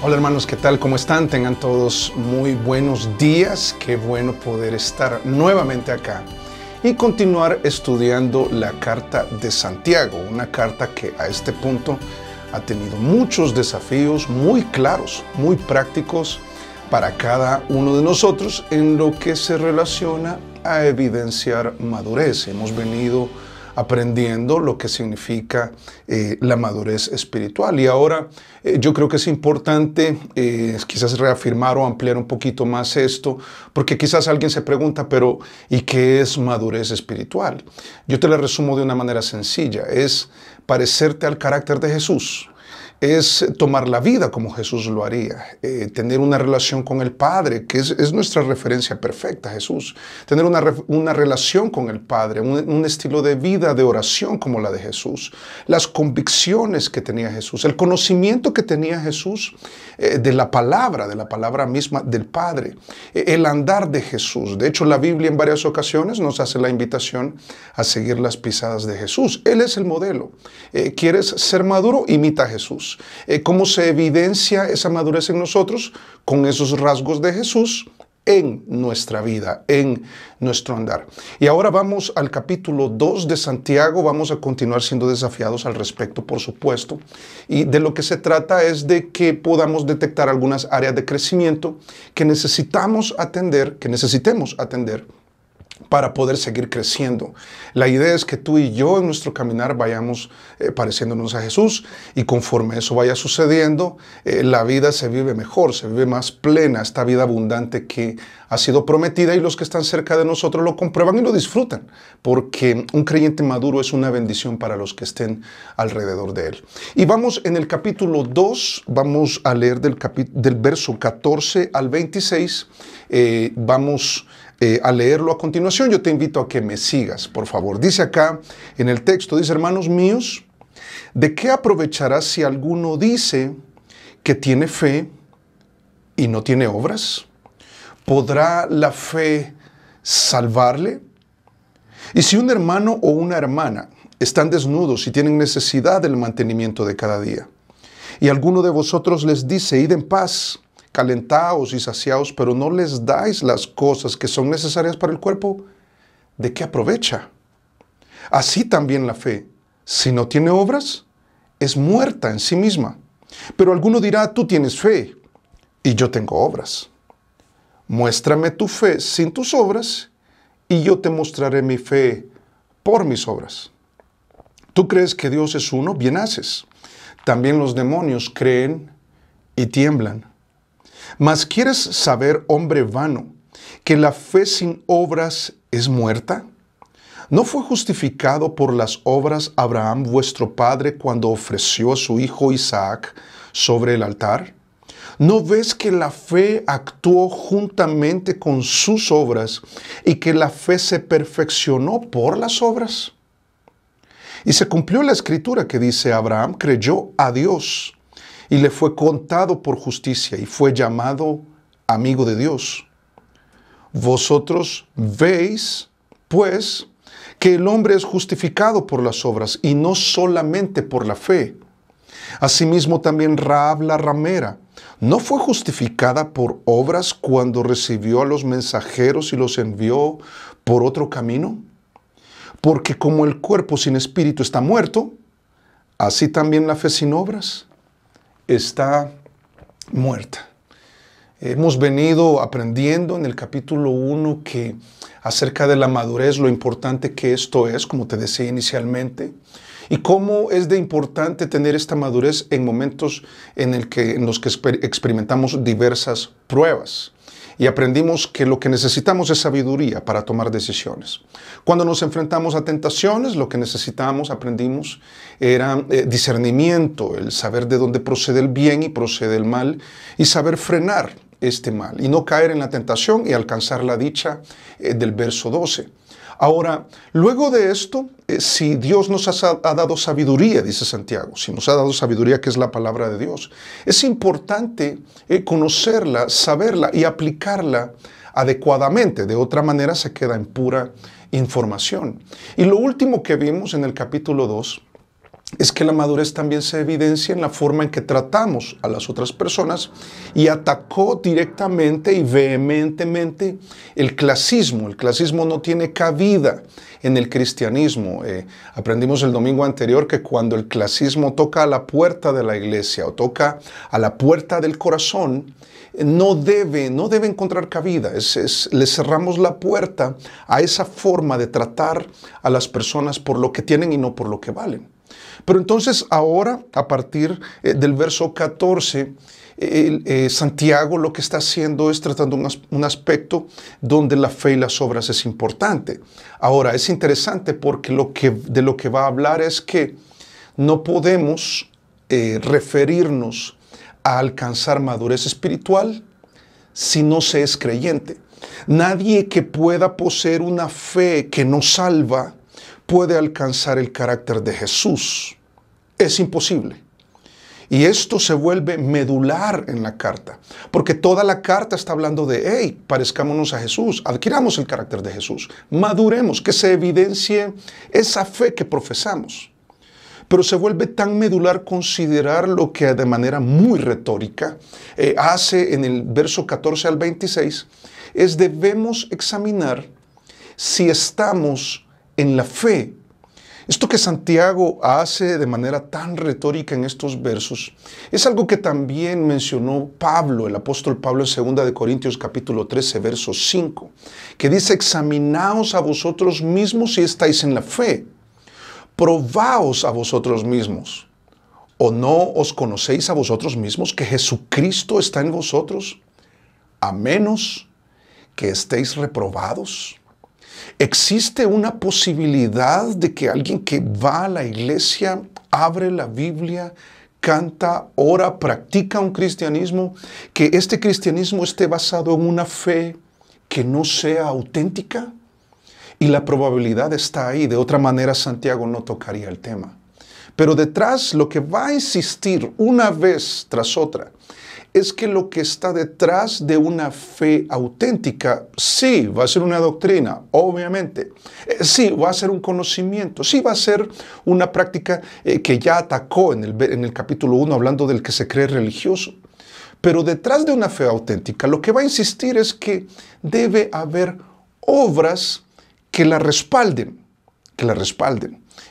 Hola hermanos, ¿qué tal? ¿Cómo están? Tengan todos muy buenos días. Qué bueno poder estar nuevamente acá y continuar estudiando la carta de Santiago, una carta que a este punto ha tenido muchos desafíos muy claros, muy prácticos para cada uno de nosotros en lo que se relaciona a evidenciar madurez. Hemos venido aprendiendo lo que significa la madurez espiritual. Y ahora yo creo que es importante quizás reafirmar o ampliar un poquito más esto, porque quizás alguien se pregunta, pero ¿y qué es madurez espiritual? Yo te la resumo de una manera sencilla. Es parecerte al carácter de Jesús. Es tomar la vida como Jesús lo haría, tener una relación con el Padre, que es nuestra referencia perfecta, Jesús. Tener una relación con el Padre, un estilo de vida, de oración como la de Jesús. Las convicciones que tenía Jesús, el conocimiento que tenía Jesús de la palabra misma del Padre, el andar de Jesús. De hecho, la Biblia en varias ocasiones nos hace la invitación a seguir las pisadas de Jesús. Él es el modelo. ¿Quieres ser maduro? Imita a Jesús. ¿Cómo se evidencia esa madurez en nosotros? Con esos rasgos de Jesús en nuestra vida, en nuestro andar. Y ahora vamos al capítulo 2 de Santiago. Vamos a continuar siendo desafiados al respecto, por supuesto. Y de lo que se trata es de que podamos detectar algunas áreas de crecimiento que necesitemos atender para poder seguir creciendo. La idea es que tú y yo en nuestro caminar vayamos pareciéndonos a Jesús, y conforme eso vaya sucediendo, la vida se vive mejor, se vive más plena, esta vida abundante que ha sido prometida, y los que están cerca de nosotros lo comprueban y lo disfrutan, porque un creyente maduro es una bendición para los que estén alrededor de él. Y vamos en el capítulo 2, vamos a leer del verso 14 al 26, vamos a leerlo a continuación. Yo te invito a que me sigas, por favor. Dice acá en el texto, dice: hermanos míos, ¿de qué aprovechará si alguno dice que tiene fe y no tiene obras? ¿Podrá la fe salvarle? Y si un hermano o una hermana están desnudos y tienen necesidad del mantenimiento de cada día, y alguno de vosotros les dice: id en paz, calentaos y saciaos, pero no les dais las cosas que son necesarias para el cuerpo, ¿de qué aprovecha? Así también la fe, si no tiene obras, es muerta en sí misma. Pero alguno dirá: tú tienes fe y yo tengo obras. Muéstrame tu fe sin tus obras y yo te mostraré mi fe por mis obras. ¿Tú crees que Dios es uno? Bien haces. También los demonios creen y tiemblan. Mas ¿quieres saber, hombre vano, que la fe sin obras es muerta? ¿No fue justificado por las obras Abraham vuestro padre cuando ofreció a su hijo Isaac sobre el altar? ¿No ves que la fe actuó juntamente con sus obras y que la fe se perfeccionó por las obras? Y se cumplió la escritura que dice: Abraham creyó a Dios y le fue contado por justicia, y fue llamado amigo de Dios. Vosotros veis, pues, que el hombre es justificado por las obras, y no solamente por la fe. Asimismo también Rahab la ramera no fue justificada por obras cuando recibió a los mensajeros y los envió por otro camino. Porque como el cuerpo sin espíritu está muerto, así también la fe sin obras está muerta. Hemos venido aprendiendo en el capítulo 1 que acerca de la madurez, lo importante que esto es, como te decía inicialmente, y cómo es de importante tener esta madurez en momentos en los que experimentamos diversas pruebas. Y aprendimos que lo que necesitamos es sabiduría para tomar decisiones. Cuando nos enfrentamos a tentaciones, lo que aprendimos, era discernimiento, el saber de dónde procede el bien y procede el mal, y saber frenar este mal, y no caer en la tentación y alcanzar la dicha del verso 12. Ahora, luego de esto, si Dios nos ha dado sabiduría, dice Santiago, si nos ha dado sabiduría, que es la palabra de Dios, es importante conocerla, saberla y aplicarla adecuadamente. De otra manera se queda en pura información. Y lo último que vimos en el capítulo 2 es que la madurez también se evidencia en la forma en que tratamos a las otras personas, y atacó directamente y vehementemente el clasismo. El clasismo no tiene cabida en el cristianismo. Aprendimos el domingo anterior que cuando el clasismo toca a la puerta de la iglesia o toca a la puerta del corazón, no debe encontrar cabida. Le cerramos la puerta a esa forma de tratar a las personas por lo que tienen y no por lo que valen. Pero entonces ahora, a partir del verso 14, Santiago lo que está haciendo es tratando un aspecto donde la fe y las obras es importante. Ahora, es interesante porque de lo que va a hablar es que no podemos referirnos a alcanzar madurez espiritual si no se es creyente. Nadie que pueda poseer una fe que nos salva puede alcanzar el carácter de Jesús. Es imposible. Y esto se vuelve medular en la carta, porque toda la carta está hablando de, hey, parezcámonos a Jesús, adquiramos el carácter de Jesús, maduremos, que se evidencie esa fe que profesamos. Pero se vuelve tan medular considerar lo que de manera muy retórica hace en el verso 14 al 26, es debemos examinar si estamos en la fe. Esto que Santiago hace de manera tan retórica en estos versos es algo que también mencionó Pablo, el apóstol Pablo en 2 de Corintios capítulo 13, verso 5, que dice, examinaos a vosotros mismos si estáis en la fe, probaos a vosotros mismos, ¿o no os conocéis a vosotros mismos que Jesucristo está en vosotros, a menos que estéis reprobados? ¿Existe una posibilidad de que alguien que va a la iglesia, abre la Biblia, canta, ora, practica un cristianismo, que este cristianismo esté basado en una fe que no sea auténtica? Y la probabilidad está ahí. De otra manera, Santiago no tocaría el tema. Pero detrás, lo que va a insistir una vez tras otra, es que lo que está detrás de una fe auténtica, sí, va a ser una doctrina, obviamente. Sí, va a ser un conocimiento. Sí, va a ser una práctica que ya atacó en el capítulo 1, hablando del que se cree religioso. Pero detrás de una fe auténtica, lo que va a insistir es que debe haber obras que la respalden,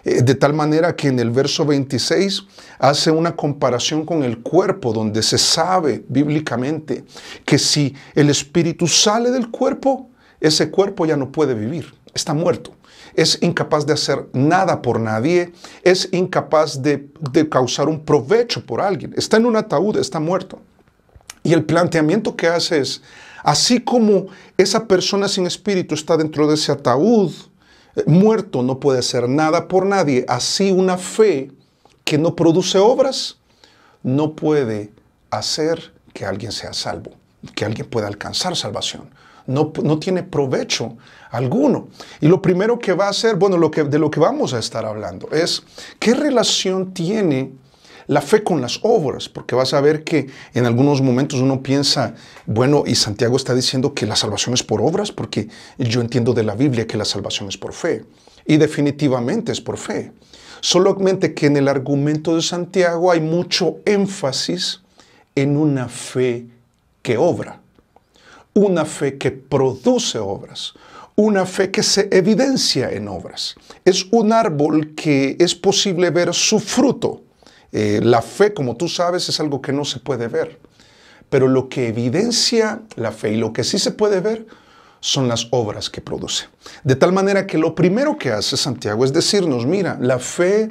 de tal manera que en el verso 26 hace una comparación con el cuerpo, donde se sabe bíblicamente que si el espíritu sale del cuerpo, ese cuerpo ya no puede vivir, está muerto. Es incapaz de hacer nada por nadie, es incapaz de causar un provecho por alguien. Está en un ataúd, está muerto. Y el planteamiento que hace es, así como esa persona sin espíritu está dentro de ese ataúd, muerto, no puede hacer nada por nadie, así una fe que no produce obras no puede hacer que alguien sea salvo, que alguien pueda alcanzar salvación. No tiene provecho alguno. Y lo primero que va a hacer, bueno, de lo que vamos a estar hablando es qué relación tiene la fe con las obras, porque vas a ver que en algunos momentos uno piensa, bueno, y Santiago está diciendo que la salvación es por obras, porque yo entiendo de la Biblia que la salvación es por fe, y definitivamente es por fe. Solamente que en el argumento de Santiago hay mucho énfasis en una fe que obra, una fe que produce obras, una fe que se evidencia en obras. Es un árbol que es posible ver su fruto. La fe, como tú sabes, es algo que no se puede ver, pero lo que evidencia la fe y lo que sí se puede ver son las obras que produce. De tal manera que lo primero que hace Santiago es decirnos, mira, la fe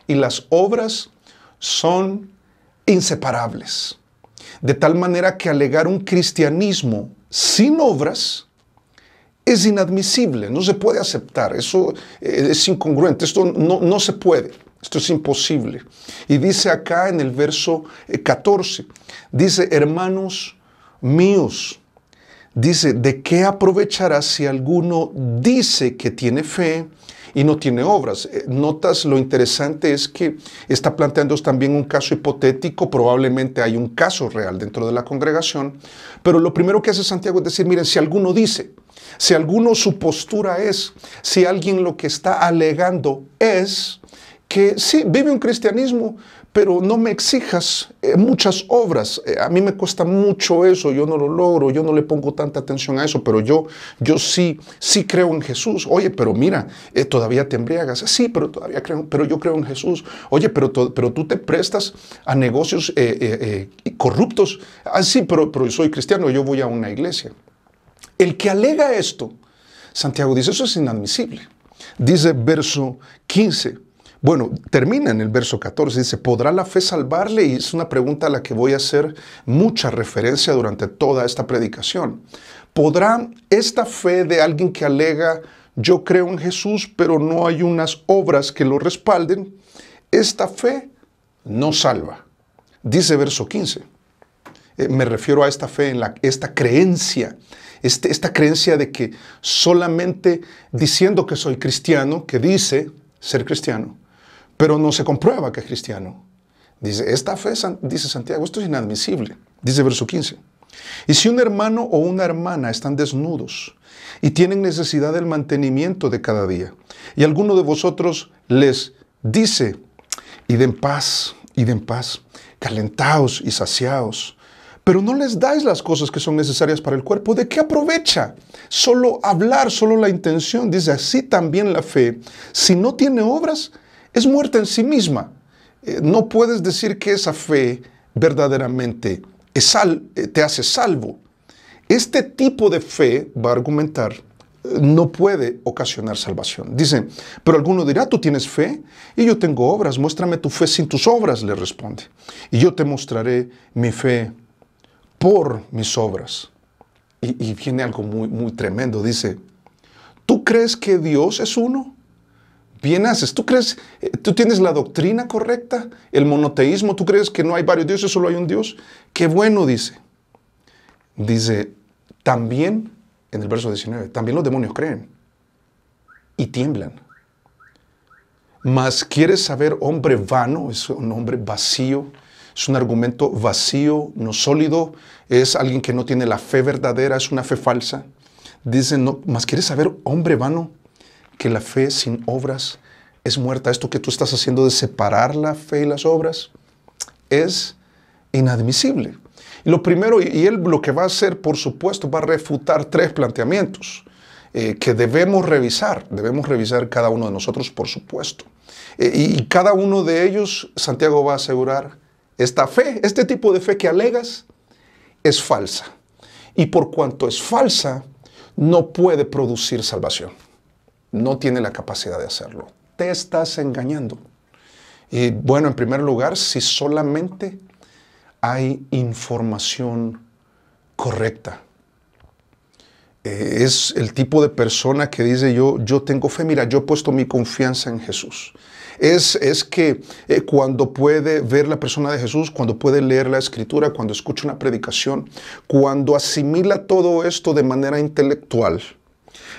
y las obras son inseparables. De tal manera que alegar un cristianismo sin obras es inadmisible, no se puede aceptar, eso es incongruente, esto no se puede. Esto es imposible. Y dice acá en el verso 14, dice, hermanos míos, dice, ¿de qué aprovechará si alguno dice que tiene fe y no tiene obras? Notas, lo interesante es que está planteando también un caso hipotético, probablemente hay un caso real dentro de la congregación, pero lo primero que hace Santiago es decir, miren, si alguno dice, Si alguno su postura es, si alguien lo que está alegando es que sí, vive un cristianismo, pero no me exijas muchas obras. A mí me cuesta mucho eso, yo no lo logro, yo no le pongo tanta atención a eso, pero yo sí creo en Jesús. Oye, pero mira, todavía te embriagas. Sí, pero yo creo en Jesús. Oye, pero tú te prestas a negocios corruptos. Sí, pero yo soy cristiano, yo voy a una iglesia. El que alega esto, Santiago dice, eso es inadmisible. Dice verso 15. Bueno, termina en el verso 14, dice, ¿podrá la fe salvarle? Y es una pregunta a la que voy a hacer mucha referencia durante toda esta predicación. ¿Podrá esta fe de alguien que alega, yo creo en Jesús, pero no hay unas obras que lo respalden? Esta fe no salva. Dice verso 15. Me refiero a esta fe, esta creencia. Esta creencia de que solamente diciendo que soy cristiano, que dice ser cristiano, pero no se comprueba que es cristiano. Dice, esta fe, dice Santiago, esto es inadmisible. Dice verso 15. Y si un hermano o una hermana están desnudos y tienen necesidad del mantenimiento de cada día, y alguno de vosotros les dice, id en paz, calentaos y saciaos, pero no les dais las cosas que son necesarias para el cuerpo, ¿de qué aprovecha? Solo hablar, solo la intención. Dice, así también la fe, si no tiene obras, es muerta en sí misma. No puedes decir que esa fe verdaderamente te hace salvo. Este tipo de fe, va a argumentar, no puede ocasionar salvación. Dice, pero alguno dirá, tú tienes fe y yo tengo obras. Muéstrame tu fe sin tus obras, le responde. Y yo te mostraré mi fe por mis obras. Y viene algo muy, muy tremendo. Dice, ¿tú crees que Dios es uno? Bien haces. ¿Tú tienes la doctrina correcta? El monoteísmo, ¿tú crees que no hay varios dioses, solo hay un Dios? Qué bueno, dice. Dice, también, en el verso 19, también los demonios creen y tiemblan. Mas, ¿quieres saber hombre vano? Es un hombre vacío. Es un argumento vacío, no sólido. Es alguien que no tiene la fe verdadera, es una fe falsa. Dice, no, mas ¿quieres saber hombre vano? Que la fe sin obras es muerta. Esto que tú estás haciendo de separar la fe y las obras es inadmisible. Y lo primero, y él lo que va a hacer, por supuesto, va a refutar 3 planteamientos que debemos revisar cada uno de nosotros, por supuesto. Y cada uno de ellos, Santiago va a asegurar, esta fe, este tipo de fe que alegas, es falsa. Y por cuanto es falsa, no puede producir salvación. No tiene la capacidad de hacerlo. Te estás engañando. Y bueno, en primer lugar, si solamente hay información correcta. Es el tipo de persona que dice yo tengo fe, mira, yo he puesto mi confianza en Jesús. Es que cuando puede ver la persona de Jesús, cuando puede leer la Escritura, cuando escucha una predicación, cuando asimila todo esto de manera intelectual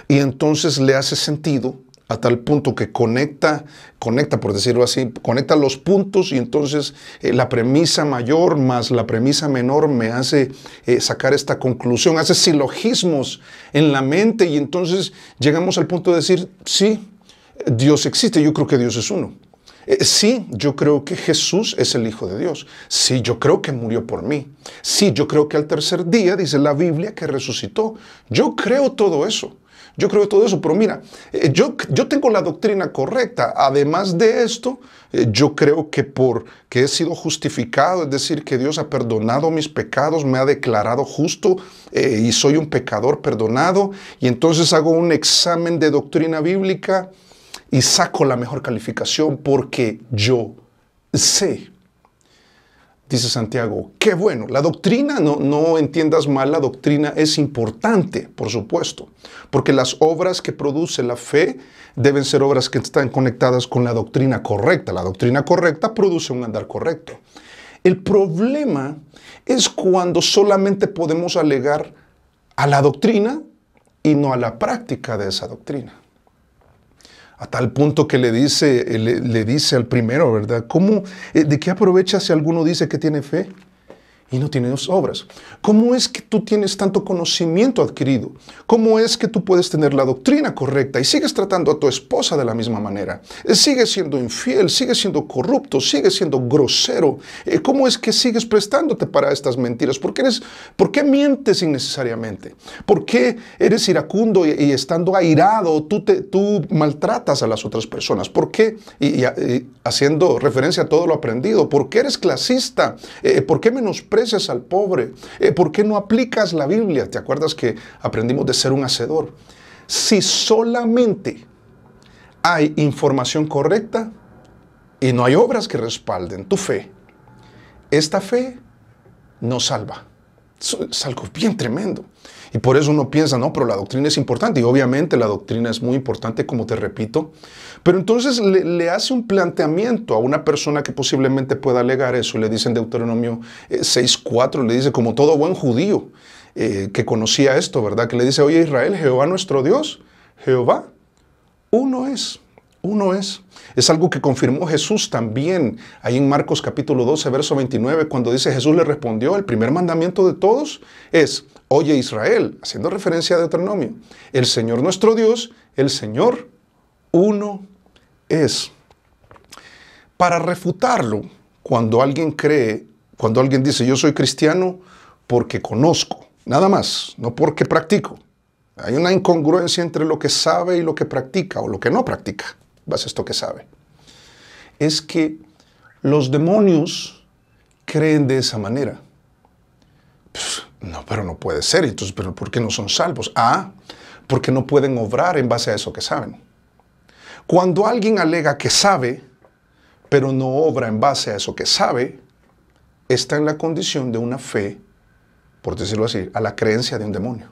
y entonces le hace sentido a tal punto que conecta, por decirlo así, conecta los puntos y entonces la premisa mayor más la premisa menor me hace sacar esta conclusión, hace silogismos en la mente y entonces llegamos al punto de decir, sí, Dios existe, yo creo que Dios es uno. Sí, yo creo que Jesús es el Hijo de Dios. Sí, yo creo que murió por mí. Sí, yo creo que al tercer día, dice la Biblia, que resucitó. Yo creo todo eso. Pero mira, yo tengo la doctrina correcta. Además de esto, yo creo que porque he sido justificado, es decir, que Dios ha perdonado mis pecados, me ha declarado justo y soy un pecador perdonado. Y entonces hago un examen de doctrina bíblica y saco la mejor calificación porque yo sé. Dice Santiago, qué bueno, la doctrina, no entiendas mal, la doctrina es importante, por supuesto, porque las obras que produce la fe deben ser obras que están conectadas con la doctrina correcta. La doctrina correcta produce un andar correcto. El problema es cuando solamente podemos alegar a la doctrina y no a la práctica de esa doctrina. A tal punto que le dice al primero, ¿verdad? ¿De qué aprovecha si alguno dice que tiene fe y no tienes obras? ¿Cómo es que tú tienes tanto conocimiento adquirido? ¿Cómo es que tú puedes tener la doctrina correcta y sigues tratando a tu esposa de la misma manera? Sigues siendo infiel, sigues siendo corrupto, sigues siendo grosero. ¿Cómo es que sigues prestándote para estas mentiras? ¿Por qué mientes innecesariamente? ¿Por qué eres iracundo y estando airado tú maltratas a las otras personas? ¿Por qué? Y haciendo referencia a todo lo aprendido, ¿por qué eres clasista? ¿Por qué menosprecias al pobre? ¿Por qué no aplicas la Biblia? ¿Te acuerdas que aprendimos de ser un hacedor? Si solamente hay información correcta y no hay obras que respalden tu fe, esta fe no salva. Es algo bien tremendo. Y por eso uno piensa, no, pero la doctrina es importante. Y obviamente la doctrina es muy importante, como te repito. Pero entonces le hace un planteamiento a una persona que posiblemente pueda alegar eso. Le dice en Deuteronomio 6:4, le dice, como todo buen judío que conocía esto, ¿verdad? Que le dice, oye Israel, Jehová nuestro Dios, Jehová, uno es. Uno es. Es algo que confirmó Jesús también, ahí en Marcos capítulo 12, verso 29, cuando dice Jesús le respondió, el primer mandamiento de todos es, oye Israel, haciendo referencia a Deuteronomio, el Señor nuestro Dios, el Señor uno es. Para refutarlo, cuando alguien dice yo soy cristiano porque conozco, nada más, no porque practico. Hay una incongruencia entre lo que sabe y lo que practica o lo que no practica. Vas a esto que sabe. Es que los demonios creen de esa manera. No, pero no puede ser. Entonces, ¿pero por qué no son salvos? Porque no pueden obrar en base a eso que saben. Cuando alguien alega que sabe, pero no obra en base a eso que sabe, está en la condición de una fe, por decirlo así, a la creencia de un demonio.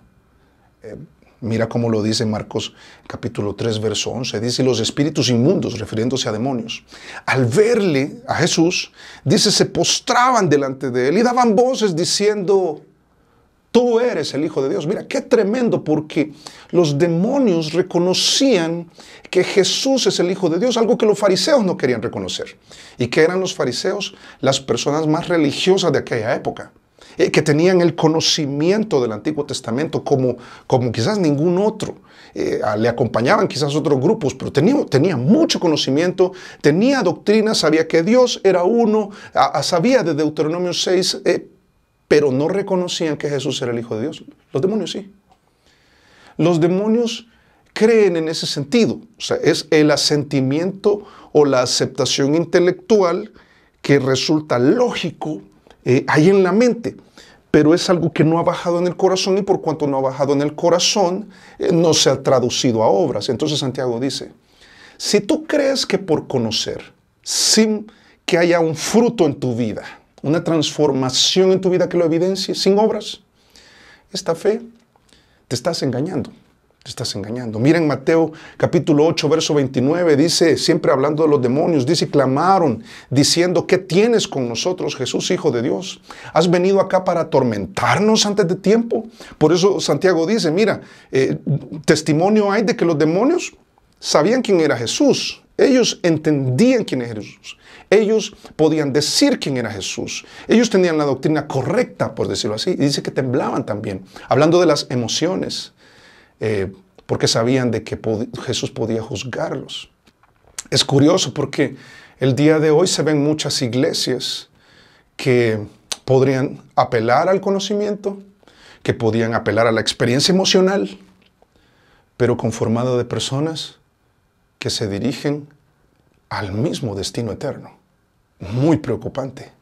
Mira cómo lo dice Marcos capítulo 3, verso 11. Dice, los espíritus inmundos, refiriéndose a demonios, al verle a Jesús, dice, se postraban delante de él y daban voces diciendo, tú eres el Hijo de Dios. Mira, qué tremendo, porque los demonios reconocían que Jesús es el Hijo de Dios, algo que los fariseos no querían reconocer. ¿Y qué eran los fariseos? Las personas más religiosas de aquella época. Que tenían el conocimiento del Antiguo Testamento como quizás ningún otro. Le acompañaban quizás otros grupos, pero tenía mucho conocimiento, tenía doctrina, sabía que Dios era uno, sabía de Deuteronomio 6, pero no reconocían que Jesús era el Hijo de Dios. Los demonios sí. Los demonios creen en ese sentido. O sea, es el asentimiento o la aceptación intelectual que resulta lógico ahí en la mente, pero es algo que no ha bajado en el corazón, y por cuanto no ha bajado en el corazón, no se ha traducido a obras. Entonces Santiago dice, si tú crees que por conocer, sin que haya un fruto en tu vida, una transformación en tu vida que lo evidencie, sin obras, esta fe te estás engañando. Te estás engañando. Miren Mateo capítulo 8, verso 29, dice, siempre hablando de los demonios, dice, clamaron diciendo, ¿qué tienes con nosotros, Jesús, Hijo de Dios? ¿Has venido acá para atormentarnos antes de tiempo? Por eso Santiago dice, mira, testimonio hay de que los demonios sabían quién era Jesús. Ellos entendían quién era Jesús. Ellos podían decir quién era Jesús. Ellos tenían la doctrina correcta, por decirlo así. Y dice que temblaban también, hablando de las emociones. Porque sabían de que Jesús podía juzgarlos. Es curioso porque el día de hoy se ven muchas iglesias que podrían apelar al conocimiento, que podían apelar a la experiencia emocional, pero conformada de personas que se dirigen al mismo destino eterno. Muy preocupante.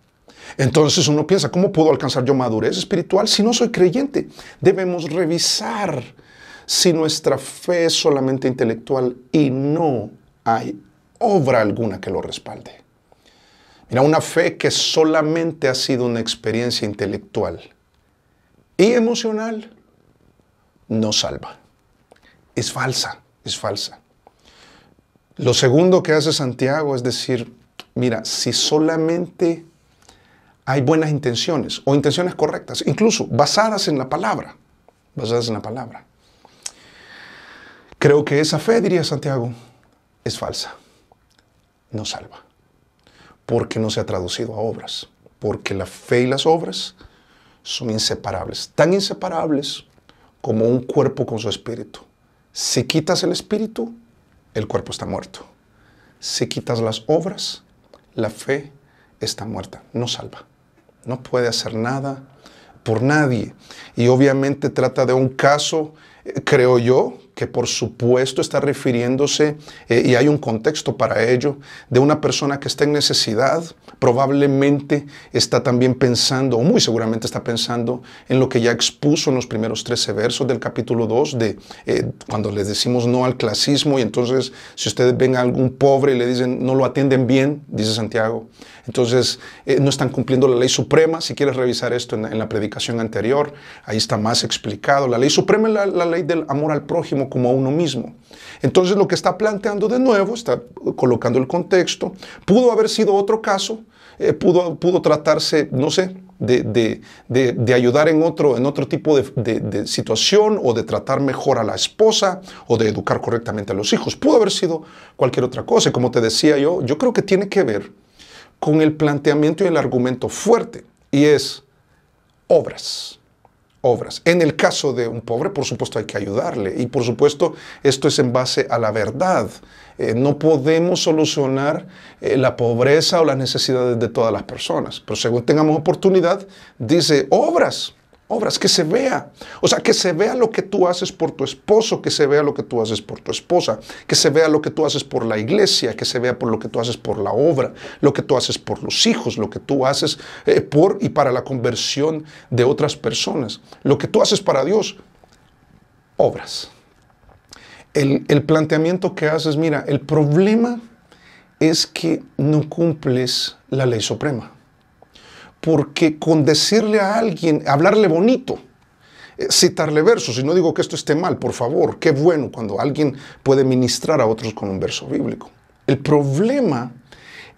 Entonces uno piensa, ¿cómo puedo alcanzar yo madurez espiritual si no soy creyente? Debemos revisar si nuestra fe es solamente intelectual y no hay obra alguna que lo respalde. Mira, una fe que solamente ha sido una experiencia intelectual y emocional no salva. Es falsa, es falsa. Lo segundo que hace Santiago es decir, mira, si solamente hay buenas intenciones o intenciones correctas, incluso basadas en la palabra, creo que esa fe, diría Santiago, es falsa. No salva. Porque no se ha traducido a obras. porque la fe y las obras son inseparables, tan inseparables como un cuerpo con su espíritu. Si quitas el espíritu, el cuerpo está muerto. Si quitas las obras, la fe está muerta, no salva. No puede hacer nada por nadie. Y obviamente trata de un caso, creo yo, que por supuesto está refiriéndose, y hay un contexto para ello, de una persona que está en necesidad. Probablemente está también pensando, o muy seguramente está pensando, en lo que ya expuso en los primeros 13 versos del capítulo 2, cuando les decimos no al clasismo, y entonces si ustedes ven a algún pobre y le dicen no lo atienden bien, dice Santiago, entonces no están cumpliendo la ley suprema. Si quieres revisar esto en la predicación anterior, ahí está más explicado. La ley suprema es la ley del amor al prójimo como a uno mismo. Entonces lo que está planteando de nuevo, está colocando el contexto, pudo haber sido otro caso, pudo tratarse, no sé, de ayudar en otro tipo de situación, o de tratar mejor a la esposa, o de educar correctamente a los hijos. Pudo haber sido cualquier otra cosa. Y como te decía yo creo que tiene que ver con el planteamiento y el argumento fuerte, y es obras. Obras. En el caso de un pobre, por supuesto, hay que ayudarle. Y por supuesto, esto es en base a la verdad. No podemos solucionar la pobreza o las necesidades de todas las personas. Pero según tengamos oportunidad, dice obras. Obras, que se vea. O sea, que se vea lo que tú haces por tu esposo, que se vea lo que tú haces por tu esposa, que se vea lo que tú haces por la iglesia, que se vea por lo que tú haces por la obra, lo que tú haces por los hijos, lo que tú haces por y para la conversión de otras personas, lo que tú haces para Dios. Obras. El planteamiento que haces, mira, el problema es que no cumples la ley suprema. Porque con decirle a alguien, hablarle bonito, citarle versos, y no digo que esto esté mal, por favor, qué bueno cuando alguien puede ministrar a otros con un verso bíblico. El problema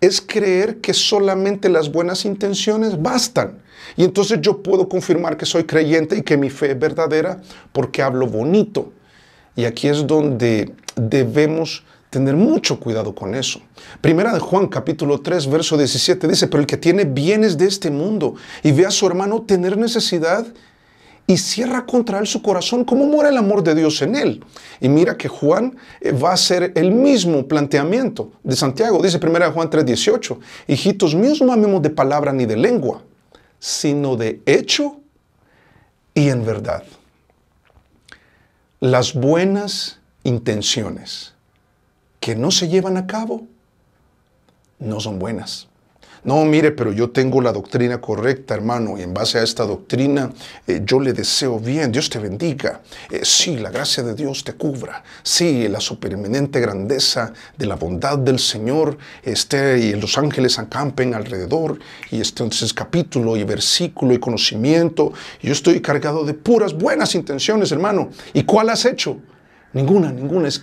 es creer que solamente las buenas intenciones bastan. Y entonces yo puedo confirmar que soy creyente y que mi fe es verdadera porque hablo bonito. Y aquí es donde debemos tener mucho cuidado con eso. Primera de Juan, capítulo 3, verso 17, dice, pero el que tiene bienes de este mundo y ve a su hermano tener necesidad y cierra contra él su corazón, ¿cómo mora el amor de Dios en él? Y mira que Juan va a hacer el mismo planteamiento de Santiago. Dice Primera de Juan 3, 18, hijitos míos, no amemos de palabra ni de lengua, sino de hecho y en verdad. Las buenas intenciones que no se llevan a cabo, no son buenas. No, mire, pero yo tengo la doctrina correcta, hermano, y en base a esta doctrina yo le deseo bien, Dios te bendiga. Sí, la gracia de Dios te cubra. Sí, la supereminente grandeza de la bondad del Señor y los ángeles acampen alrededor, y entonces capítulo y versículo y conocimiento. Yo estoy cargado de puras buenas intenciones, hermano. ¿Y cuál has hecho? Ninguna. Es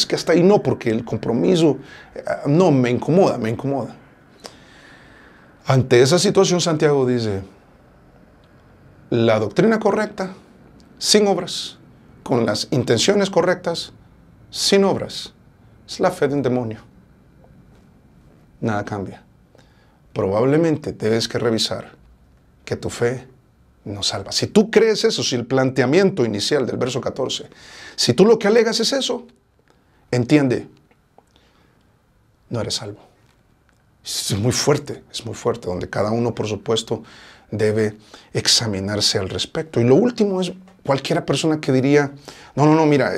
que hasta ahí no, porque el compromiso no me incomoda. Ante esa situación, Santiago dice, la doctrina correcta, sin obras, con las intenciones correctas, sin obras, es la fe de un demonio. Nada cambia. Probablemente debes que revisar que tu fe no salva. Si tú crees eso, si el planteamiento inicial del verso 14, si tú lo que alegas es eso, entiende, no eres salvo. Es muy fuerte, donde cada uno, por supuesto, debe examinarse al respecto. Y lo último es cualquiera persona que diría, no, mira,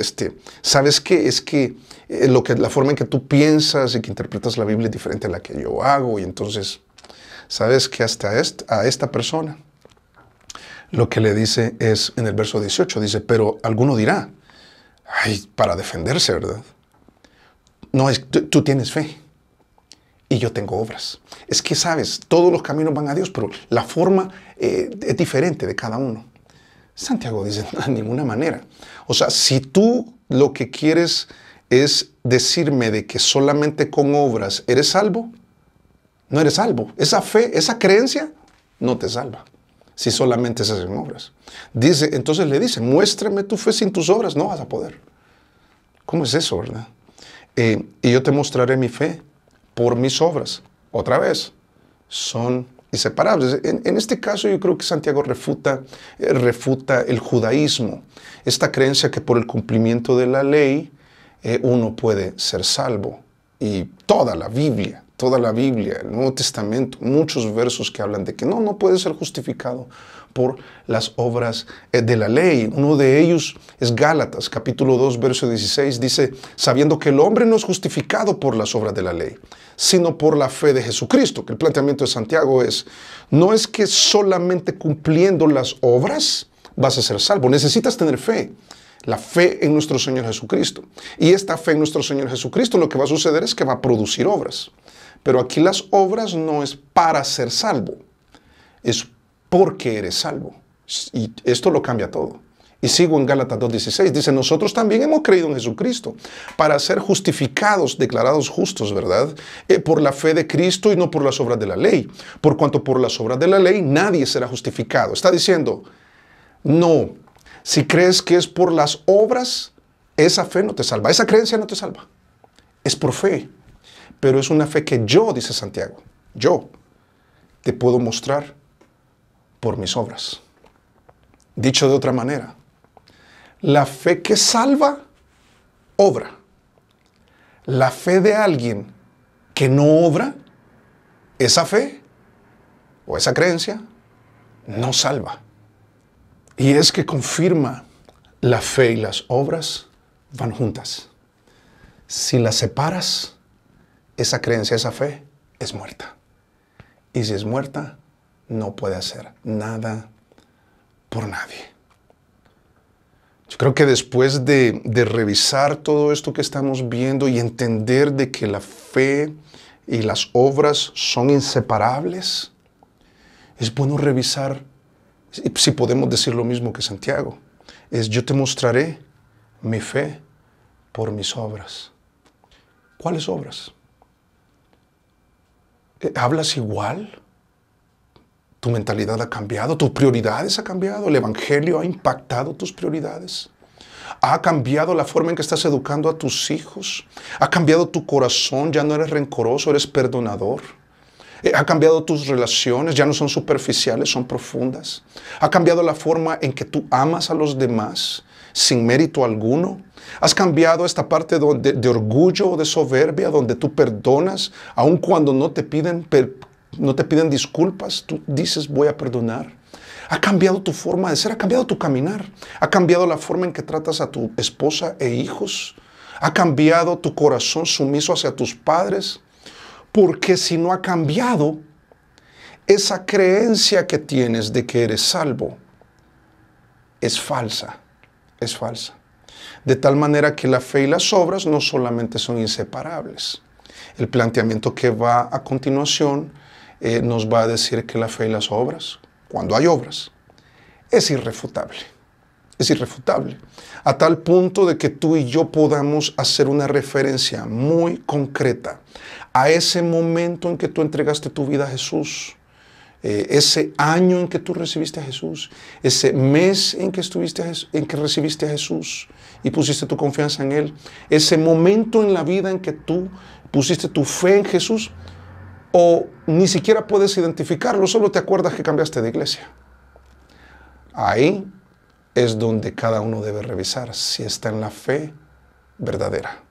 ¿sabes qué? Es que la forma en que tú piensas y que interpretas la Biblia es diferente a la que yo hago, y entonces, ¿sabes que hasta a esta persona lo que le dice es, en el verso 18, dice, pero alguno dirá, para defenderse, ¿verdad? No, tú tienes fe y yo tengo obras. Es que, sabes, todos los caminos van a Dios, pero la forma es diferente de cada uno. Santiago dice, no, de ninguna manera. O sea, si tú lo que quieres es decirme de que solamente con obras eres salvo, no eres salvo. Esa fe, esa creencia, no te salva si solamente se hacen obras. Entonces le dice, muéstrame tu fe sin tus obras, no vas a poder. ¿Cómo es eso, verdad? Y yo te mostraré mi fe por mis obras. Otra vez, son inseparables. En este caso yo creo que Santiago refuta el judaísmo, esta creencia que por el cumplimiento de la ley uno puede ser salvo. Y toda la Biblia, el Nuevo Testamento, muchos versos que hablan de que no puede ser justificado por las obras de la ley. Uno de ellos es Gálatas, capítulo 2, verso 16, dice, sabiendo que el hombre no es justificado por las obras de la ley, sino por la fe de Jesucristo. Que el planteamiento de Santiago es, no es que solamente cumpliendo las obras vas a ser salvo, necesitas tener fe. La fe en nuestro Señor Jesucristo. Y esta fe en nuestro Señor Jesucristo lo que va a suceder es que va a producir obras. Pero aquí las obras no es para ser salvo, es porque eres salvo. Y esto lo cambia todo. Y sigo en Gálatas 2:16, dice, nosotros también hemos creído en Jesucristo para ser justificados, declarados justos, ¿verdad? Por la fe de Cristo y no por las obras de la ley. Por cuanto por las obras de la ley nadie será justificado. Está diciendo, no. Si crees que es por las obras, esa fe no te salva, esa creencia no te salva. Es por fe, pero es una fe que yo, dice Santiago, yo te puedo mostrar por mis obras. Dicho de otra manera, la fe que salva, obra. La fe de alguien que no obra, esa fe o esa creencia no salva. Y es que confirma la fe y las obras van juntas. Si las separas, esa creencia, esa fe es muerta. Y si es muerta, no puede hacer nada por nadie. Yo creo que después de revisar todo esto que estamos viendo y entender de que la fe y las obras son inseparables, es bueno revisar. Si podemos decir lo mismo que Santiago, es yo te mostraré mi fe por mis obras. ¿Cuáles obras? ¿Hablas igual? ¿Tu mentalidad ha cambiado? ¿Tus prioridades han cambiado? ¿El Evangelio ha impactado tus prioridades? ¿Ha cambiado la forma en que estás educando a tus hijos? ¿Ha cambiado tu corazón? ¿Ya no eres rencoroso, eres perdonador? ¿Ha cambiado tus relaciones? Ya no son superficiales, son profundas. ¿Ha cambiado la forma en que tú amas a los demás sin mérito alguno? ¿Has cambiado esta parte de orgullo o de soberbia donde tú perdonas aun cuando no te piden disculpas? Tú dices voy a perdonar. ¿Ha cambiado tu forma de ser? ¿Ha cambiado tu caminar? ¿Ha cambiado la forma en que tratas a tu esposa e hijos? ¿Ha cambiado tu corazón sumiso hacia tus padres? Porque si no ha cambiado, esa creencia que tienes de que eres salvo es falsa, es falsa. De tal manera que la fe y las obras no solamente son inseparables. El planteamiento que va a continuación nos va a decir que la fe y las obras, cuando hay obras, es irrefutable. Es irrefutable. A tal punto de que tú y yo podamos hacer una referencia muy concreta a ese momento en que tú entregaste tu vida a Jesús, ese año en que tú recibiste a Jesús, ese mes en que recibiste a Jesús y pusiste tu confianza en Él, ese momento en la vida en que tú pusiste tu fe en Jesús, o ni siquiera puedes identificarlo, solo te acuerdas que cambiaste de iglesia. Ahí es donde cada uno debe revisar si está en la fe verdadera.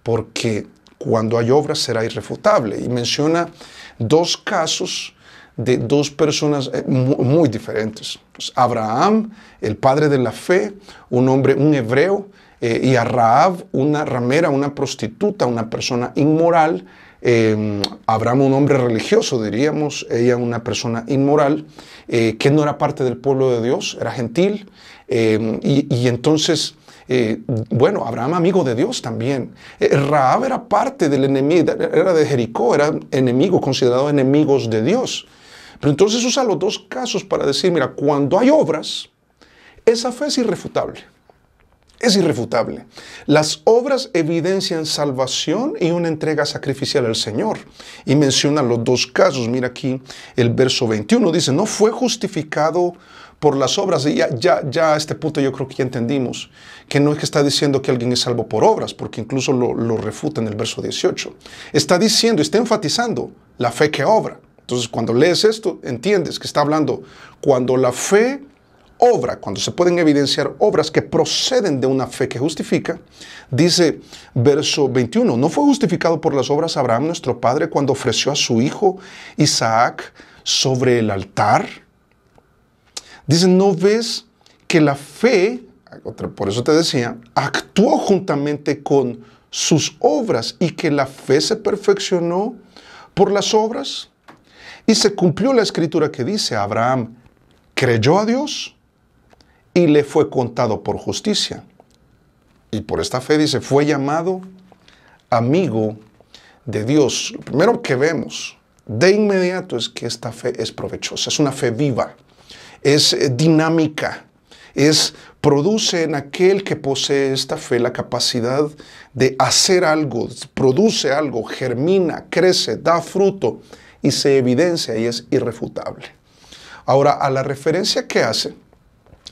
Porque cuando hay obras será irrefutable. Y menciona dos casos de dos personas muy diferentes. Pues Abraham, el padre de la fe, un hombre, un hebreo, y a Rahab, una ramera, una prostituta, una persona inmoral. Abraham, un hombre religioso, diríamos, ella una persona inmoral, que no era parte del pueblo de Dios, era gentil, y entonces, bueno, Abraham amigo de Dios también. Rahab era parte del enemigo, era de Jericó, era enemigo, considerado enemigos de Dios. Pero entonces usa los dos casos para decir, mira, cuando hay obras, esa fe es irrefutable. Es irrefutable. Las obras evidencian salvación y una entrega sacrificial al Señor. Y menciona los dos casos. Mira aquí el verso 21. Dice, no fue justificado por las obras. Y ya a este punto yo creo que ya entendimos que no es que está diciendo que alguien es salvo por obras, porque incluso lo refuta en el verso 18. Está diciendo, está enfatizando la fe que obra. Entonces, cuando lees esto, entiendes que está hablando cuando la fe obra, cuando se pueden evidenciar obras que proceden de una fe que justifica. Dice verso 21, ¿no fue justificado por las obras Abraham, nuestro padre, cuando ofreció a su hijo Isaac sobre el altar? Dice, ¿no ves que la fe, por eso te decía, actuó juntamente con sus obras y que la fe se perfeccionó por las obras? Y se cumplió la escritura que dice, Abraham creyó a Dios y le fue contado por justicia. Y por esta fe, dice, fue llamado amigo de Dios. Lo primero que vemos de inmediato es que esta fe es provechosa, es una fe viva, es dinámica, produce en aquel que posee esta fe la capacidad de hacer algo, produce algo, germina, crece, da fruto y se evidencia y es irrefutable. Ahora, a la referencia que hace,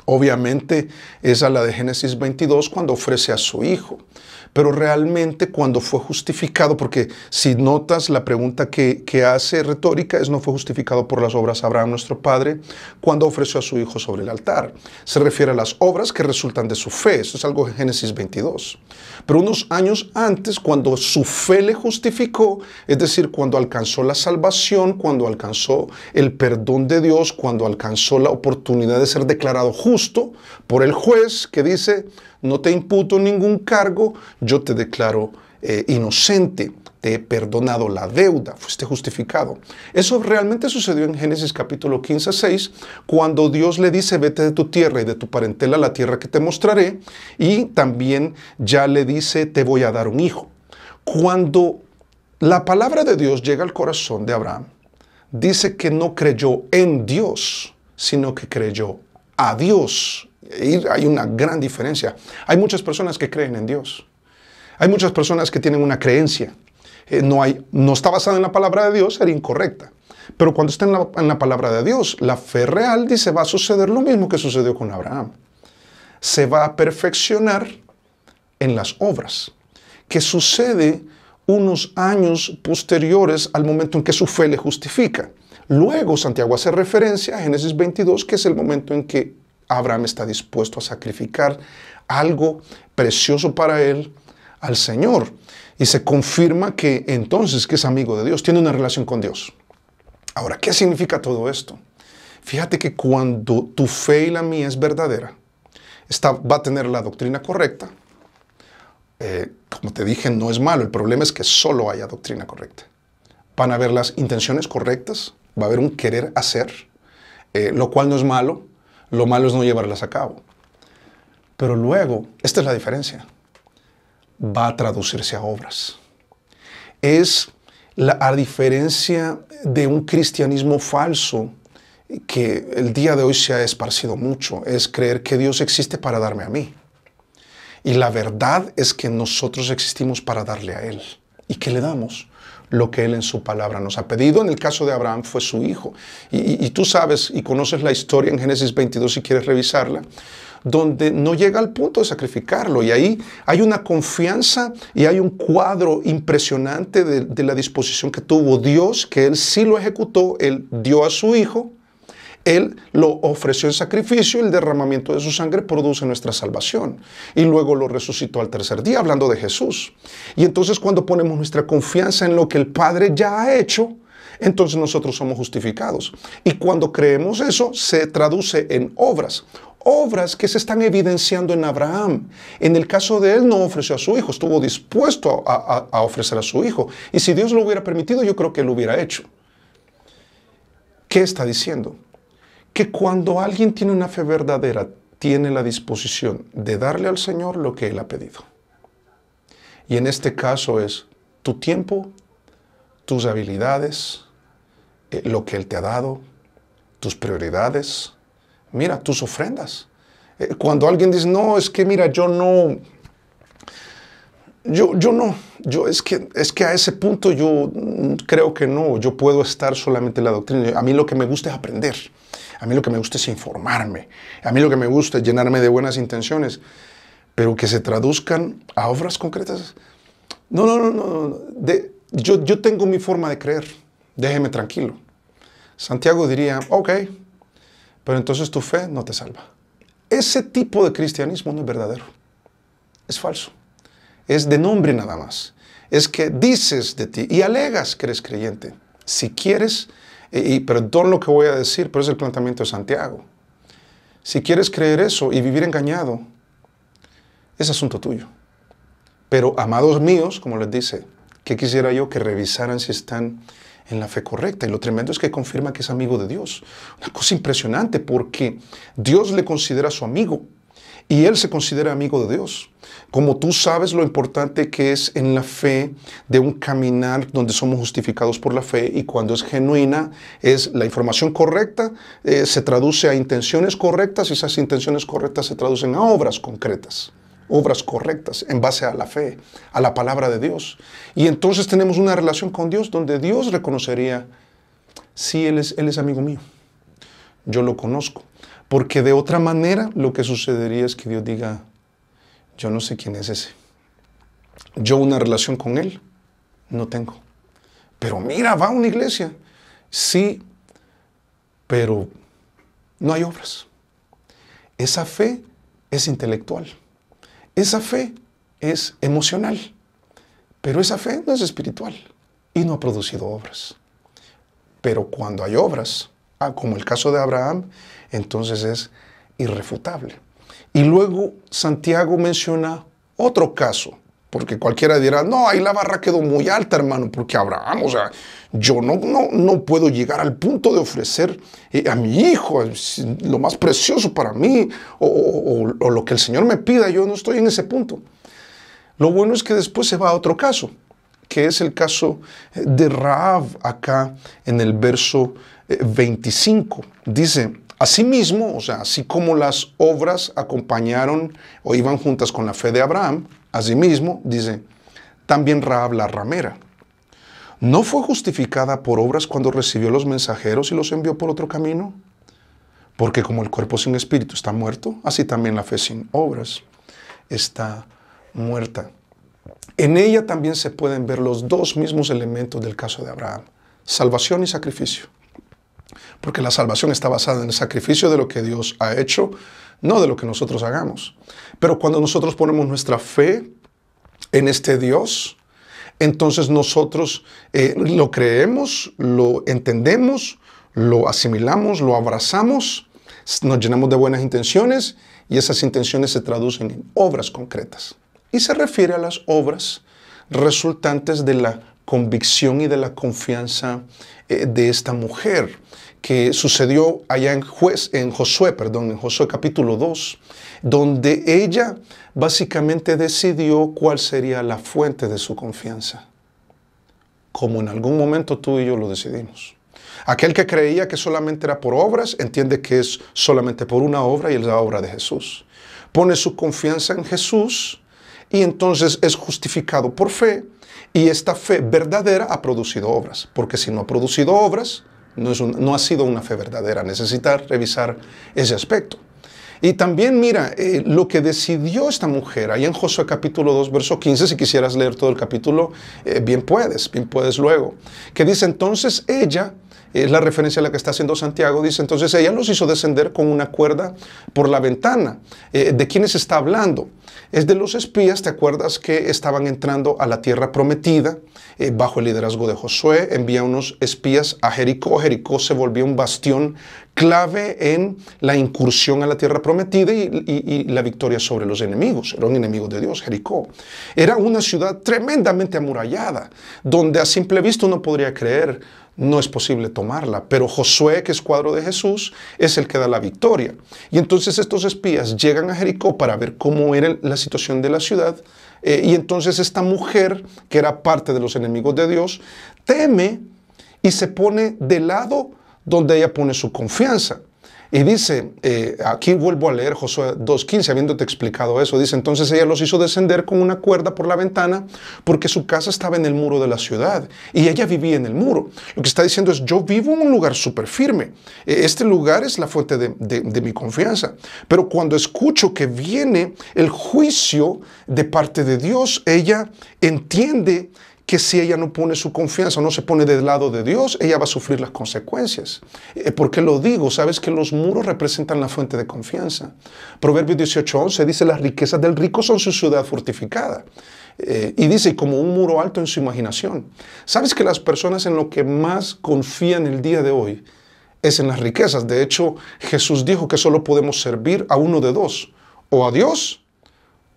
obviamente es a la de Génesis 22 cuando ofrece a su hijo. Pero realmente cuando fue justificado, porque si notas la pregunta que hace retórica es no fue justificado por las obras Abraham nuestro padre cuando ofreció a su hijo sobre el altar. Se refiere a las obras que resultan de su fe. Eso es algo de Génesis 22. Pero unos años antes, cuando su fe le justificó, es decir, cuando alcanzó la salvación, cuando alcanzó el perdón de Dios, cuando alcanzó la oportunidad de ser declarado justo por el juez que dice, no te imputo ningún cargo, yo te declaro inocente, te he perdonado la deuda, fuiste justificado. Eso realmente sucedió en Génesis capítulo 15, 6, cuando Dios le dice, vete de tu tierra y de tu parentela a la tierra que te mostraré, y también ya le dice, te voy a dar un hijo. Cuando la palabra de Dios llega al corazón de Abraham, dice que no creyó en Dios, sino que creyó a Dios. Y hay una gran diferencia. Hay muchas personas que creen en Dios. Hay muchas personas que tienen una creencia. No está basada en la palabra de Dios, sería incorrecta. Pero cuando está en la palabra de Dios, la fe real dice, va a suceder lo mismo que sucedió con Abraham. Se va a perfeccionar en las obras, que sucede unos años posteriores al momento en que su fe le justifica. Luego, Santiago hace referencia a Génesis 22, que es el momento en que Abraham está dispuesto a sacrificar algo precioso para él al Señor. Y se confirma que entonces que es amigo de Dios, tiene una relación con Dios. Ahora, ¿qué significa todo esto? Fíjate que cuando tu fe y la mía es verdadera, va a tener la doctrina correcta. Como te dije, no es malo. El problema es que solo haya doctrina correcta. Van a haber las intenciones correctas, va a haber un querer hacer, lo cual no es malo. Lo malo es no llevarlas a cabo. Pero luego, esta es la diferencia, va a traducirse a obras. Es a diferencia de un cristianismo falso que el día de hoy se ha esparcido mucho, es creer que Dios existe para darme a mí. Y la verdad es que nosotros existimos para darle a Él. ¿Y qué le damos? Lo que Él en su palabra nos ha pedido. En el caso de Abraham fue su hijo. Y tú sabes y conoces la historia en Génesis 22 si quieres revisarla, donde no llega al punto de sacrificarlo. Y ahí hay una confianza y hay un cuadro impresionante de la disposición que tuvo Dios, que Él sí lo ejecutó. Él dio a su hijo, Él lo ofreció en sacrificio, el derramamiento de su sangre produce nuestra salvación. Y luego lo resucitó al tercer día, hablando de Jesús. Y entonces cuando ponemos nuestra confianza en lo que el Padre ya ha hecho, entonces nosotros somos justificados. Y cuando creemos eso, se traduce en obras. Obras que se están evidenciando en Abraham. En el caso de él no ofreció a su hijo, estuvo dispuesto a ofrecer a su hijo. Y si Dios lo hubiera permitido, yo creo que lo hubiera hecho. ¿Qué está diciendo? Que cuando alguien tiene una fe verdadera, tiene la disposición de darle al Señor lo que Él ha pedido. Y en este caso es tu tiempo, tus habilidades, lo que Él te ha dado, tus prioridades, mira, tus ofrendas. Cuando alguien dice, no, es que mira, es que a ese punto yo creo que no, yo puedo estar solamente en la doctrina. A mí lo que me gusta es aprender. A mí lo que me gusta es informarme. A mí lo que me gusta es llenarme de buenas intenciones. Pero que se traduzcan a obras concretas. No. Yo tengo mi forma de creer. Déjeme tranquilo. Santiago diría, ok, pero entonces tu fe no te salva. Ese tipo de cristianismo no es verdadero. Es falso. Es de nombre nada más. Es que dices de ti y alegas que eres creyente. Si quieres, y perdón lo que voy a decir, pero es el planteamiento de Santiago. Si quieres creer eso y vivir engañado, es asunto tuyo. Pero, amados míos, como les dice, ¿qué quisiera yo? Que revisaran si están en la fe correcta. Y lo tremendo es que confirma que es amigo de Dios. Una cosa impresionante, porque Dios le considera su amigo y él se considera amigo de Dios. Como tú sabes lo importante que es en la fe de un caminar donde somos justificados por la fe, y cuando es genuina, es la información correcta, se traduce a intenciones correctas, y esas intenciones correctas se traducen a obras concretas. Obras correctas en base a la fe, a la palabra de Dios. Y entonces tenemos una relación con Dios donde Dios reconocería, sí, Él es amigo mío, yo lo conozco. Porque de otra manera lo que sucedería es que Dios diga, yo no sé quién es ese. Yo una relación con Él no tengo. Pero mira, va a una iglesia. Sí, pero no hay obras. Esa fe es intelectual. Esa fe es emocional, pero esa fe no es espiritual y no ha producido obras. Pero cuando hay obras, como el caso de Abraham, entonces es irrefutable. Y luego Santiago menciona otro caso, porque cualquiera dirá, no, ahí la barra quedó muy alta, hermano, porque Abraham, o sea, yo no puedo llegar al punto de ofrecer a mi hijo lo más precioso para mí, o lo que el Señor me pida, yo no estoy en ese punto. Lo bueno es que después se va a otro caso, que es el caso de Rahab, acá en el verso 25. Dice, asimismo, o sea, así como las obras acompañaron o iban juntas con la fe de Abraham, asimismo, dice, también Rahab la ramera ¿no fue justificada por obras cuando recibió los mensajeros y los envió por otro camino? Porque como el cuerpo sin espíritu está muerto, así también la fe sin obras está muerta. En ella también se pueden ver los dos mismos elementos del caso de Abraham, salvación y sacrificio. Porque la salvación está basada en el sacrificio de lo que Dios ha hecho, no de lo que nosotros hagamos. Pero cuando nosotros ponemos nuestra fe en este Dios, entonces nosotros lo creemos, lo entendemos, lo asimilamos, lo abrazamos, nos llenamos de buenas intenciones y esas intenciones se traducen en obras concretas. Y se refiere a las obras resultantes de la convicción y de la confianza de esta mujer, que sucedió allá en Josué capítulo 2, donde ella básicamente decidió cuál sería la fuente de su confianza, como en algún momento tú y yo lo decidimos. Aquel que creía que solamente era por obras, entiende que es solamente por una obra, y es la obra de Jesús. Pone su confianza en Jesús y entonces es justificado por fe, y esta fe verdadera ha producido obras, porque si no ha producido obras, no ha sido una fe verdadera. Necesita revisar ese aspecto. Y también mira, lo que decidió esta mujer, ahí en Josué capítulo 2, verso 15, si quisieras leer todo el capítulo, bien puedes luego. Que dice, entonces ella, es la referencia a la que está haciendo Santiago, dice, entonces ella los hizo descender con una cuerda por la ventana. ¿De quiénes está hablando? Es de los espías, ¿te acuerdas? Que estaban entrando a la tierra prometida bajo el liderazgo de Josué. Envía unos espías a Jericó. Jericó se volvió un bastión clave en la incursión a la tierra prometida y la victoria sobre los enemigos. Eran enemigos de Dios, Jericó. Era una ciudad tremendamente amurallada, donde a simple vista uno podría creer, no es posible tomarla, pero Josué, que es cuadro de Jesús, es el que da la victoria. Y entonces estos espías llegan a Jericó para ver cómo era la situación de la ciudad, y entonces esta mujer, que era parte de los enemigos de Dios, teme y se pone del lado donde ella pone su confianza. Y dice, aquí vuelvo a leer Josué 2.15, habiéndote explicado eso. Dice, entonces ella los hizo descender con una cuerda por la ventana porque su casa estaba en el muro de la ciudad y ella vivía en el muro. Lo que está diciendo es, yo vivo en un lugar súper firme. Este lugar es la fuente de mi confianza. Pero cuando escucho que viene el juicio de parte de Dios, ella entiende que si ella no pone su confianza, no se pone del lado de Dios, ella va a sufrir las consecuencias. ¿Por qué lo digo? Sabes que los muros representan la fuente de confianza. Proverbios 18:11 dice, las riquezas del rico son su ciudad fortificada. Y dice, como un muro alto en su imaginación. ¿Sabes que las personas en lo que más confían el día de hoy es en las riquezas? De hecho, Jesús dijo que solo podemos servir a uno de dos, o a Dios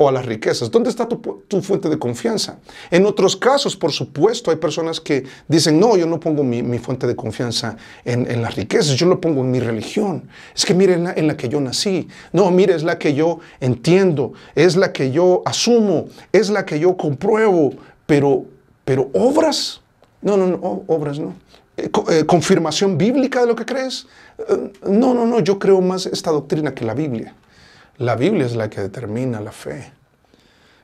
o a las riquezas. ¿Dónde está tu fuente de confianza? En otros casos, por supuesto, hay personas que dicen, no, yo no pongo mi fuente de confianza en las riquezas, yo lo pongo en mi religión. Es que mire en la que yo nací. No, mire, es la que yo entiendo, es la que yo asumo, es la que yo compruebo, pero obras, no, obras no. Confirmación bíblica de lo que crees. No, yo creo más esta doctrina que la Biblia. La Biblia es la que determina la fe.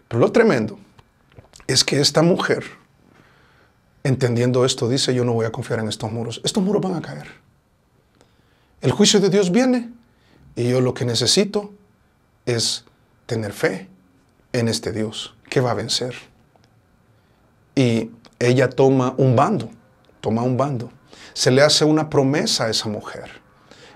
Pero lo tremendo es que esta mujer, entendiendo esto, dice, yo no voy a confiar en estos muros. Estos muros van a caer. El juicio de Dios viene y yo lo que necesito es tener fe en este Dios que va a vencer. Y ella toma un bando. Se le hace una promesa a esa mujer.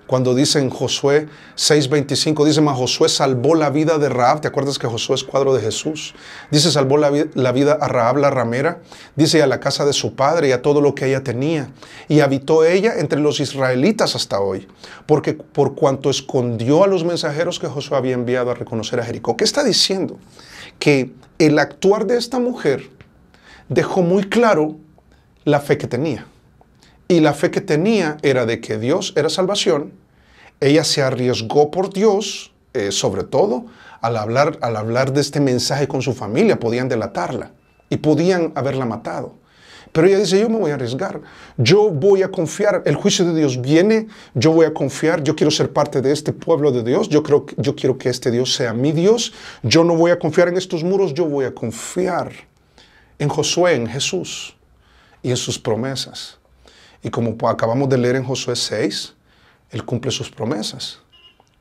Cuando dice en Josué 6:25, dice, mas Josué salvó la vida de Rahab. ¿Te acuerdas que Josué es cuadro de Jesús? Dice, salvó la vida a Rahab la ramera. Dice, a la casa de su padre y a todo lo que ella tenía. Y habitó ella entre los israelitas hasta hoy. Porque por cuanto escondió a los mensajeros que Josué había enviado a reconocer a Jericó. ¿Qué está diciendo? Que el actuar de esta mujer dejó muy claro la fe que tenía. Y la fe que tenía era de que Dios era salvación. Ella se arriesgó por Dios, sobre todo al hablar de este mensaje con su familia. Podían delatarla y podían haberla matado. Pero ella dice, yo me voy a arriesgar. Yo voy a confiar. El juicio de Dios viene. Yo voy a confiar. Yo quiero ser parte de este pueblo de Dios. Yo quiero que este Dios sea mi Dios. Yo no voy a confiar en estos muros. Yo voy a confiar en Josué, en Jesús y en sus promesas. Y como acabamos de leer en Josué 6, Él cumple sus promesas.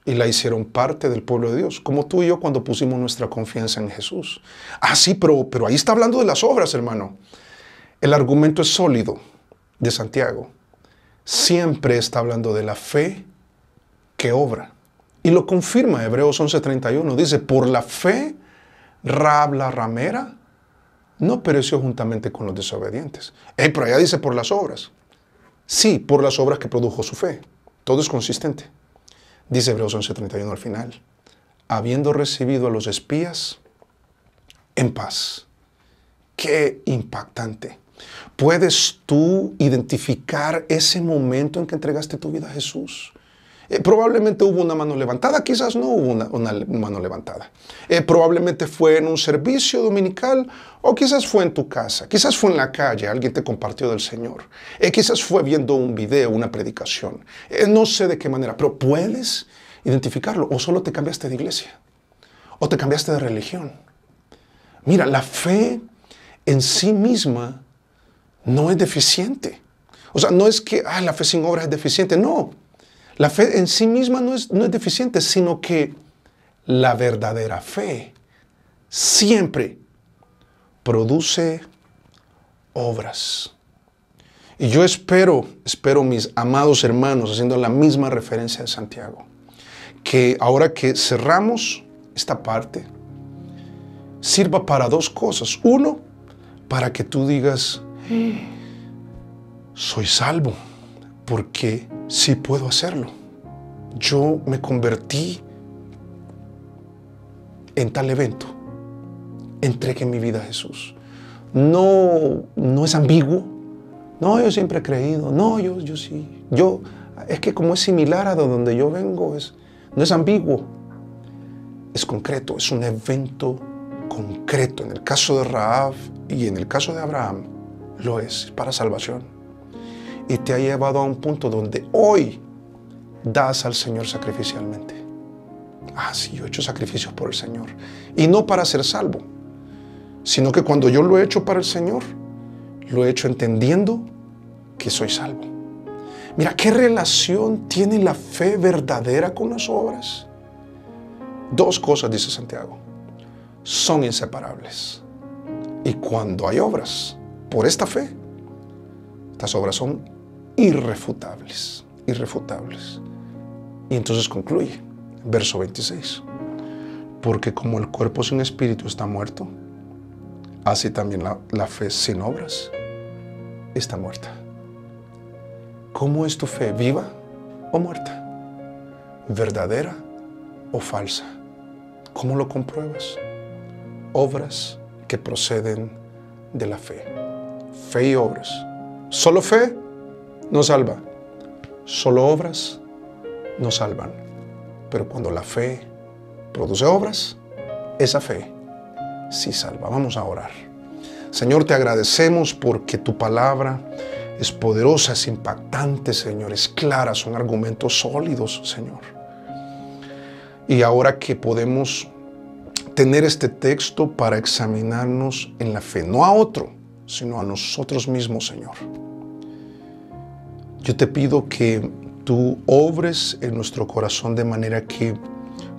Y la hicieron parte del pueblo de Dios. Como tú y yo cuando pusimos nuestra confianza en Jesús. Ah, sí, pero ahí está hablando de las obras, hermano. El argumento es sólido de Santiago. Siempre está hablando de la fe que obra. Y lo confirma Hebreos 11:31. Dice, por la fe, Rahab la ramera no pereció juntamente con los desobedientes. Pero allá dice por las obras. Sí, por las obras que produjo su fe. Todo es consistente. Dice Hebreos 11:31 al final. Habiendo recibido a los espías en paz. ¡Qué impactante! ¿Puedes tú identificar ese momento en que entregaste tu vida a Jesús? Probablemente hubo una mano levantada, quizás no hubo una mano levantada. Probablemente fue en un servicio dominical o quizás fue en tu casa, quizás fue en la calle, alguien te compartió del Señor. Quizás fue viendo un video, una predicación. No sé de qué manera, pero puedes identificarlo. O solo te cambiaste de iglesia o te cambiaste de religión. Mira, la fe en sí misma no es deficiente. O sea, no es que la fe sin obras es deficiente, no. La fe en sí misma no es deficiente, sino que la verdadera fe siempre produce obras. Y yo espero mis amados hermanos, haciendo la misma referencia de Santiago, que ahora que cerramos esta parte, sirva para dos cosas. Uno, para que tú digas, soy salvo, porque sí puedo hacerlo. Yo me convertí en tal evento. Entregué mi vida a Jesús. No es ambiguo. No, yo siempre he creído. No, yo sí. Es que como es similar a donde yo vengo, no es ambiguo. Es concreto, es un evento concreto. En el caso de Rahab y en el caso de Abraham, lo es para salvación. Y te ha llevado a un punto donde hoy das al Señor sacrificialmente. Sí, yo he hecho sacrificios por el Señor. Y no para ser salvo, sino que cuando yo lo he hecho para el Señor, lo he hecho entendiendo que soy salvo. Mira, ¿qué relación tiene la fe verdadera con las obras? Dos cosas, dice Santiago. Son inseparables. Y cuando hay obras, por esta fe, estas obras son irrefutables, irrefutables. Y entonces concluye, verso 26. Porque como el cuerpo sin espíritu está muerto, así también la fe sin obras está muerta. ¿Cómo es tu fe? ¿Viva o muerta? ¿Verdadera o falsa? ¿Cómo lo compruebas? Obras que proceden de la fe. Fe y obras. Solo fe no salva. Solo obras no salvan. Pero cuando la fe produce obras, esa fe sí salva. Vamos a orar. Señor, te agradecemos porque tu palabra es poderosa, es impactante, Señor, es clara, son argumentos sólidos, Señor. Y ahora que podemos tener este texto para examinarnos en la fe, no a otro, sino a nosotros mismos, Señor. Yo te pido que tú obres en nuestro corazón de manera que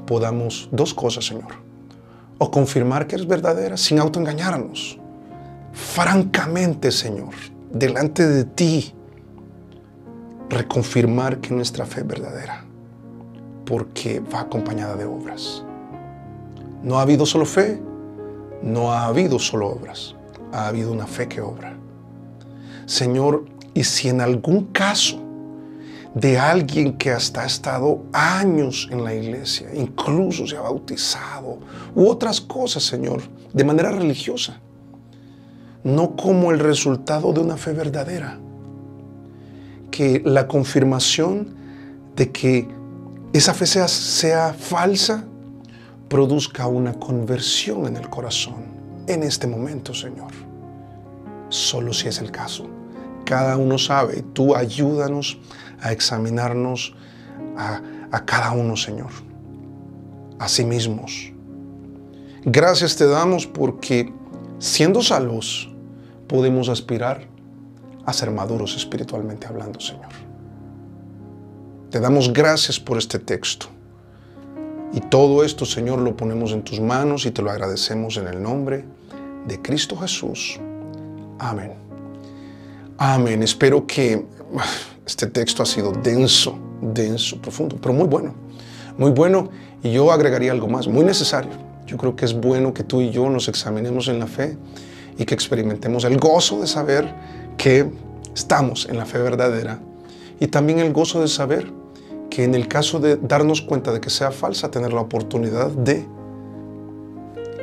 podamos dos cosas, Señor. O confirmar que eres verdadera sin autoengañarnos. Francamente, Señor, delante de ti, reconfirmar que nuestra fe es verdadera, porque va acompañada de obras. No ha habido solo fe, no ha habido solo obras, ha habido una fe que obra. Señor, y si en algún caso de alguien que hasta ha estado años en la iglesia, incluso se ha bautizado, u otras cosas, Señor, de manera religiosa, no como el resultado de una fe verdadera, que la confirmación de que esa fe sea falsa, produzca una conversión en el corazón en este momento, Señor. Solo si es el caso. Cada uno sabe. Tú ayúdanos a examinarnos a cada uno, Señor. A sí mismos. Gracias te damos porque siendo salvos podemos aspirar a ser maduros espiritualmente hablando, Señor. Te damos gracias por este texto. Y todo esto, Señor, lo ponemos en tus manos y te lo agradecemos en el nombre de Cristo Jesús. Amén. Amén. Espero que este texto ha sido denso, profundo, pero muy bueno. Muy bueno. Y yo agregaría algo más, muy necesario. Yo creo que es bueno que tú y yo nos examinemos en la fe y que experimentemos el gozo de saber que estamos en la fe verdadera y también el gozo de saber que en el caso de darnos cuenta de que sea falsa, tener la oportunidad de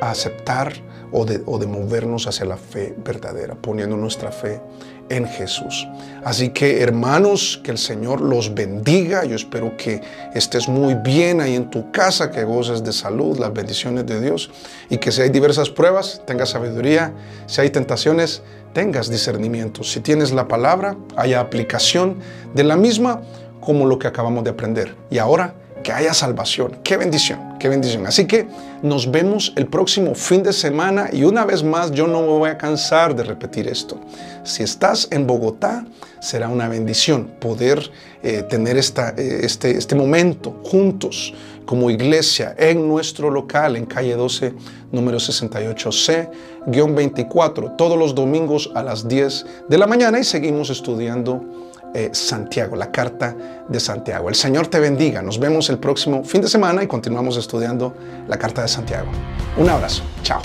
aceptar o de movernos hacia la fe verdadera, poniendo nuestra fe en Jesús. Así que, hermanos, que el Señor los bendiga. Yo espero que estés muy bien ahí en tu casa, que goces de salud, las bendiciones de Dios, y que si hay diversas pruebas, tengas sabiduría. Si hay tentaciones, tengas discernimiento. Si tienes la palabra, haya aplicación de la misma, como lo que acabamos de aprender. Y ahora, que haya salvación. ¡Qué bendición! ¡Qué bendición! Así que nos vemos el próximo fin de semana y una vez más yo no me voy a cansar de repetir esto. Si estás en Bogotá, será una bendición poder tener este momento juntos como iglesia en nuestro local en calle 12, número 68C-24, todos los domingos a las 10 de la mañana y seguimos estudiando Santiago, la carta de Santiago. El Señor te bendiga. Nos vemos el próximo fin de semana y continuamos estudiando la carta de Santiago. Un abrazo. Chao.